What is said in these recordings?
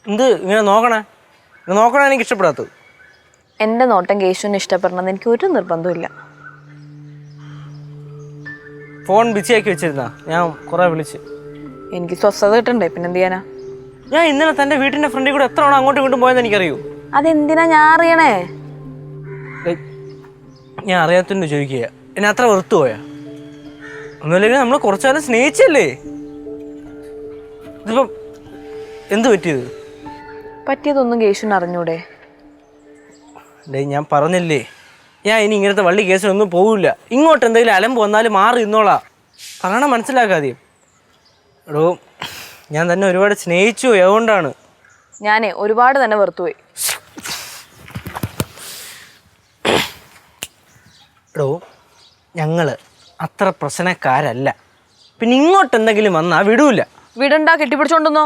എന്ത് ഇങ്ങനെ നോക്കണേ? എനിക്ക് ഇഷ്ടപ്പെടാത്തത്. എൻ്റെ നോട്ടം കേശുവിന് ഇഷ്ടപ്പെടണമെന്ന് എനിക്ക് ഒരു നിർബന്ധമില്ല. ഫോൺ ബിസിയാക്കി വെച്ചിരുന്നാ? ഞാൻ കുറെ വിളിച്ച്. എനിക്ക് സ്വസ്ഥത കിട്ടണ്ടേ, പിന്നെ എന്ത് ചെയ്യാനാ? ഞാൻ ഇന്നലെ തൻ്റെ വീട്ടിൻ്റെ ഫ്രണ്ടിൽ കൂടെ എത്ര തവണ അങ്ങോട്ടും ഇങ്ങോട്ടും പോയെന്ന് എനിക്കറിയൂ. അതെന്തിനാ ഞാൻ അറിയണേ? ഞാൻ അറിയാത്തതിൻ്റെ ചോദിക്കുക. എന്നെ അത്ര വെറുത്തു പോയാ? ഒന്നുമില്ലെങ്കിൽ നമ്മൾ കുറച്ചാലും സ്നേഹിച്ചല്ലേ? ഇതിപ്പം എന്ത് പറ്റിയത്? പറ്റിയതൊന്നും കേശുവിന് അറിഞ്ഞൂടെ? ഞാൻ പറഞ്ഞില്ലേ, ഞാൻ ഇനി ഇങ്ങനത്തെ വള്ളി കേസിലൊന്നും പോവില്ല. ഇങ്ങോട്ട് എന്തെങ്കിലും അലമ്പ് വന്നാലും മാറി ഇന്നോളാം. പറയണം, മനസ്സിലാക്കാതെയും. എടോ, ഞാൻ തന്നെ ഒരുപാട് സ്നേഹിച്ചു, അതുകൊണ്ടാണ്. ഞാനേ ഒരുപാട് തന്നെ വെറുത്തുപോയി. എടോ, ഞങ്ങൾ അത്ര പ്രശ്നക്കാരല്ല. പിന്നെ ഇങ്ങോട്ട് എന്തെങ്കിലും വന്നാൽ വിടൂല. വിടണ്ട, കെട്ടിപ്പിടിച്ചോണ്ടെന്നോ?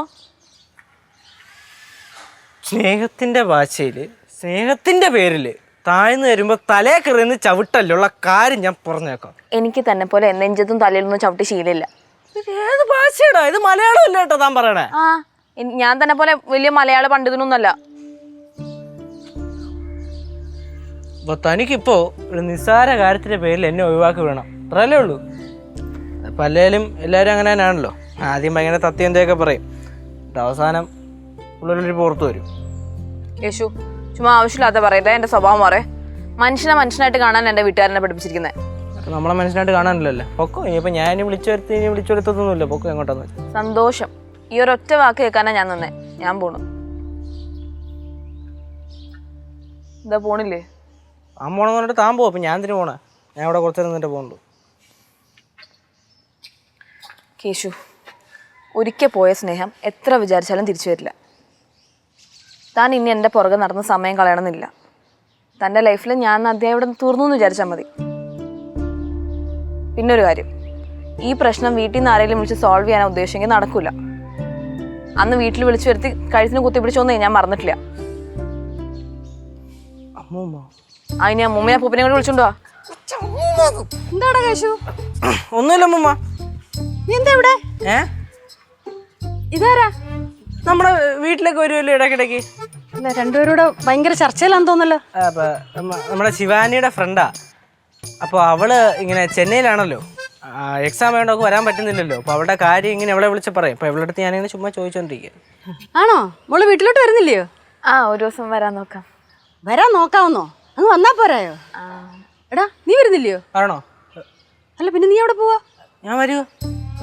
സ്നേഹത്തിൻ്റെ ഭാഷയിൽ, സ്നേഹത്തിൻ്റെ പേരിൽ താഴ്ന്നു വരുമ്പോൾ തലേ കയറിയെന്ന് ചവിട്ടല്ലുള്ള കാര്യം ഞാൻ പറഞ്ഞേക്കാം. എനിക്ക് തന്നെ പോലെ നെഞ്ചത്തും തലയിലൊന്നും ചവിട്ടി ശീലമില്ല. ഇത് ഏത് ഭാഷയാടാ? ഇത് മലയാളം അല്ല കേട്ടോ താൻ പറയണേ. ആ, ഞാൻ തന്നെ പോലെ വലിയ മലയാള പണ്ഡിതനൊന്നല്ല. അപ്പോൾ തനിക്കിപ്പോൾ ഒരു നിസ്സാര കാര്യത്തിൻ്റെ പേരിൽ എന്നെ ഒഴിവാക്കി വേണം, അത്രയല്ലേ ഉള്ളൂ. അപ്പം അല്ലേലും എല്ലാവരും അങ്ങനെ തന്നെയാണല്ലോ. ആദ്യം ഭയങ്കര തത്വന്തൊക്കെ പറയും, അവസാനം ഉള്ളൊരു പുറത്ത് വരും. യേശു, ചുമ്മാ ആവശ്യമില്ലാത്ത പറയട്ടെ. എൻ്റെ സ്വഭാവം മാറേ. മനുഷ്യനെ മനുഷ്യനായിട്ട് കാണാൻ എൻ്റെ വീട്ടുകാരനെ പഠിപ്പിച്ചിരിക്കുന്നത്. അപ്പം നമ്മളെ മനുഷ്യനായിട്ട് കാണാനില്ലല്ലോ. പൊക്കോ, ഇനിയിപ്പോൾ ഞാൻ ഇനി വിളിച്ചു വരുത്തൊന്നുമില്ല. പൊക്കോ, എങ്ങോട്ടാന്ന് വെച്ചാൽ. സന്തോഷം. ഈ ഒരൊറ്റ വാക്ക് കേൾക്കാനാ ഞാൻ നിന്നേ. ഞാൻ പോണു. എന്താ പോണില്ലേ? താൻ പോണെന്ന് പറഞ്ഞിട്ട് താൻ പോകും. അപ്പം ഞാൻ എന്തിനു പോണേ? ഞാൻ ഇവിടെ കുറച്ച് നേരം നിന്നിട്ട് പോകുന്നുള്ളൂ. കേശു, ഒരിക്കൽ പോയ സ്നേഹം എത്ര വിചാരിച്ചാലും തിരിച്ചു വരില്ല. താൻ ഇനി എൻ്റെ പുറകെ നടന്ന് സമയം കളയണമെന്നില്ല. തൻ്റെ ലൈഫിൽ ഞാൻ അധ്യായം ഇവിടെ തീർന്നു എന്ന് വിചാരിച്ചാൽ മതി. പിന്നൊരു കാര്യം, ഈ പ്രശ്നം വീട്ടിൽ നിന്ന് ആരെങ്കിലും വിളിച്ച് സോൾവ് ചെയ്യാൻ ഉദ്ദേശിച്ചെങ്കിൽ നടക്കില്ല. അന്ന് വീട്ടിൽ വിളിച്ചു വരുത്തി കഴുത്തിന് കുത്തിപ്പിടിച്ചോന്നേ ഞാൻ മറന്നിട്ടില്ല. അതിന് അമ്മൂമ്മയെ പൂപ്പിനെ കൂടി വിളിച്ചോണ്ടോ? എന്താടാ കേശു? ഒന്നുമില്ല അമ്മൂമ്മ. നീ എന്താ ഇവിടെ? ഇതാരാ? നമ്മുടെ വീട്ടിലേക്ക് വരുമല്ലോ ഇടയ്ക്കിടയ്ക്ക്. അല്ല, രണ്ടുപേരൂടെ ഭയങ്കര ചർച്ചയിലാന്ന് തോന്നല്ലോ. നമ്മുടെ ശിവാനിയുടെ ഫ്രണ്ടാ. അപ്പോൾ അവള് ഇങ്ങനെ ചെന്നൈയിലാണല്ലോ, എക്സാം വേണ്ടൊക്കെ വരാൻ പറ്റുന്നില്ലല്ലോ. അപ്പോൾ അവളുടെ കാര്യം ഇങ്ങനെ അവളെ വിളിച്ച് പറയും. അപ്പോൾ അവളുടെ അടുത്ത് ഞാനിങ്ങനെ ചുമ്മാ ചോദിച്ചോണ്ടിരിക്കുക. ആണോ? മോള് വീട്ടിലോട്ട് വരുന്നില്ലയോ? ആ, ഒരു ദിവസം വരാൻ നോക്കാം. വരാൻ നോക്കാവുന്നോ? അങ്ങ് വന്നാ പോരായോ? എടാ, നീ വരുന്നില്ലയോ? ആണോ? അല്ല, പിന്നെ നീ എവിടെ പോവാ? ഞാൻ വരുമോ?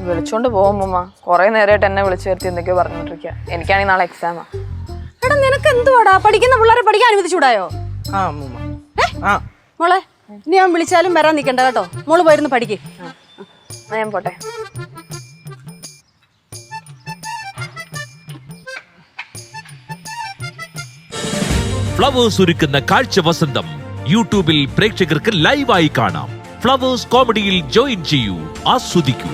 വിളിച്ചോണ്ട് പോകുമ്പോ കുറെ നേരമായിട്ട് എന്നെ വിളിച്ചു വരുത്തി എന്തൊക്കെയോ പറഞ്ഞോണ്ടിരിക്കുക. എനിക്കാണെങ്കിൽ നാളെ എക്സാമാ. എടാ, നിനക്ക് എന്തുവാടാ? പഠിക്കുന്ന പിള്ളേരെ പഠിക്കാൻ അനുവദിച്ചൂടായോ? മോളെ, ഇനി ഞാൻ വിളിച്ചാലും വരാൻ നിൽക്കണ്ട കേട്ടോ. മോള് പോയിരുന്നു പഠിക്ക്. ഞാൻ പോട്ടെ. ഫ്ലവേഴ്സ് ഒരുക്കുന്ന കാഴ്ച വസന്തം യൂട്യൂബിൽ പ്രേക്ഷകർക്ക് ലൈവായി കാണാം. ഫ്ലവേഴ്സ് കോമഡിയിൽ ജോയിൻ ചെയ്യൂ, ആസ്വദിക്കൂ.